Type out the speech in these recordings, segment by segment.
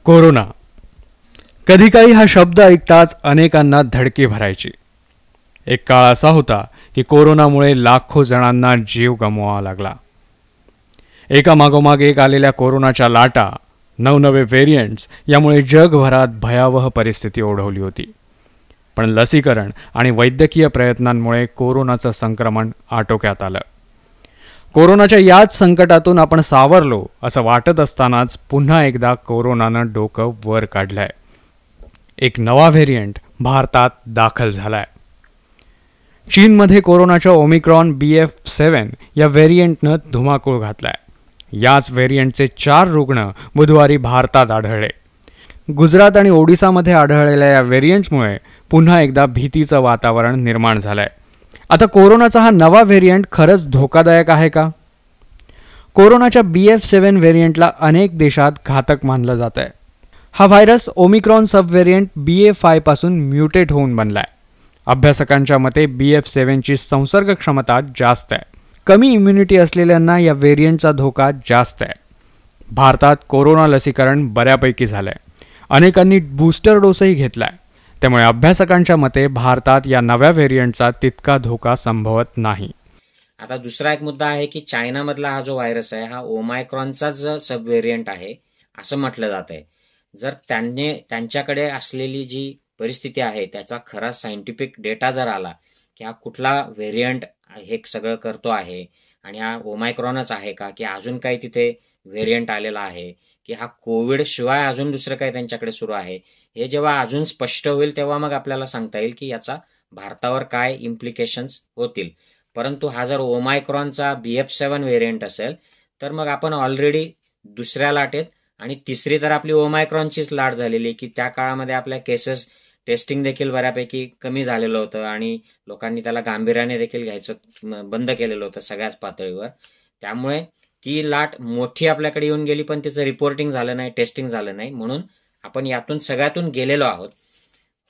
Corona. कधी काळी हा शब्द ऐकताच अनेकांना धडकी भरायची. एक काळ असा होता की कोरोनामुळे लाखो जणांना जीव गमवावा लागला. एका मागोमाग एक आलेल्या कोरोनाच्या लाटा, नवनवे व्हेरियंट्स यामुळे जगभरात भयावह परिस्थिती ओढवली होती. पण लसीकरण आणि वैद्यकीय प्रयत्नांमुळे कोरोनाचं संक्रमण आटोक्यात आलं. कोरोनाच्या याच संकटातून आपण सावरलो असं वाटत असतानाच पुन्हा एकदा कोरोनानं डोकं वर काढलंय. एक नवा व्हेरियंट भारतात दाखल झालाय. चीनमध्ये कोरोनाच्या ओमिक्रॉन BF.7 या व्हेरियंटनं धुमाकूळ घातलाय. याच व्हेरियंटचे 4 रुग्ण बुधवारी भारतात आढळले. गुजरात आणि ओडिसामध्ये आढळलेल्या या व्हेरियंटमुळे पुन्हा एकदा भीतीचं वातावरण निर्माण झालंय. आता कोरोनाचा हा नवा व्हेरियंट खरंच धोकादायक आहे का? कोरोनाच्या BF.7 व्हेरियंटला अनेक देशात घातक मानलं जात आहे. हा व्हायरस ओमिक्रॉन सब व्हेरियंट BA.5 पासून म्युटेट होऊन बनलाय. अभ्यासकांच्या मते BF.7 ची संसर्ग क्षमता जास्त आहे. कमी इम्युनिटी असलेल्यांना या व्हेरियंटचा धोका जास्त आहे. भारतात कोरोना लसीकरण बऱ्यापैकी झालंय. अनेकांनी बूस्टर डोसही घेतलाय. त्यामुळे अभ्यासकांच्या मते भारतात या नव्या व्हेरियंटचा तितका धोका संभवत नाही. आता दुसरा एक मुद्दा आहे की चायनामधला हा जो व्हायरस आहे हा ओमायक्रॉनचाच सब व्हेरियंट आहे असं म्हटलं जात आहे. जर त्यांच्याकडे असलेली जी परिस्थिती आहे त्याचा खरा सायंटिफिक डेटा जर आला की हा कुठला व्हेरियंट हे सगळं करतो आहे आणि हा ओमायक्रॉनच आहे का की अजून काही तिथे व्हेरियंट आलेला आहे की हा कोविड शिवाय अजून दुसरं काही त्यांच्याकडे सुरू आहे, हे जेव्हा अजून स्पष्ट होईल तेव्हा मग आपल्याला सांगता येईल की याचा भारतावर काय इम्प्लिकेशन्स होतील. परंतु हा जर ओमायक्रॉनचा BF.7 व्हेरियंट असेल तर मग आपण ऑलरेडी दुसऱ्या लाटेत आणि तिसरी तर आपली ओमायक्रॉनचीच लाट झालेली की त्या काळामध्ये आपल्या केसेस टेस्टिंग देखील बऱ्यापैकी कमी झालेलं होतं आणि लोकांनी त्याला गांभीर्याने देखील घ्यायचं बंद केलेलं होतं सगळ्याच पातळीवर. त्यामुळे ती लाट मोठी आपल्याकडे येऊन गेली पण तिचं रिपोर्टिंग झालं नाही, टेस्टिंग झालं नाही. म्हणून आपण यातून सगळ्यातून गेलेलो आहोत.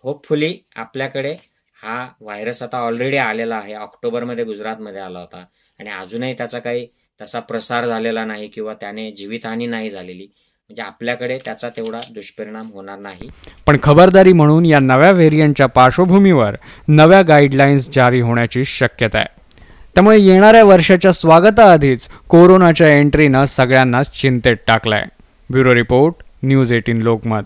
होपफुली आपल्याकडे हा व्हायरस आता ऑलरेडी आलेला आहे. ऑक्टोबरमध्ये गुजरातमध्ये आला होता आणि अजूनही त्याचा काही तसा प्रसार झालेला नाही किंवा त्याने जीवितहानी नाही झालेली. म्हणजे आपल्याकडे त्याचा तेवढा दुष्परिणाम होणार नाही. पण खबरदारी म्हणून या नव्या व्हेरियंटच्या पार्श्वभूमीवर नव्या गाईडलाईन्स जारी होण्याची शक्यता आहे. त्यामुळे येणाऱ्या वर्षाच्या स्वागताआधीच कोरोनाच्या एंट्रीनं सगळ्यांनाच चिंतेत टाकलाय. Bureau report, news 18 Lokmat.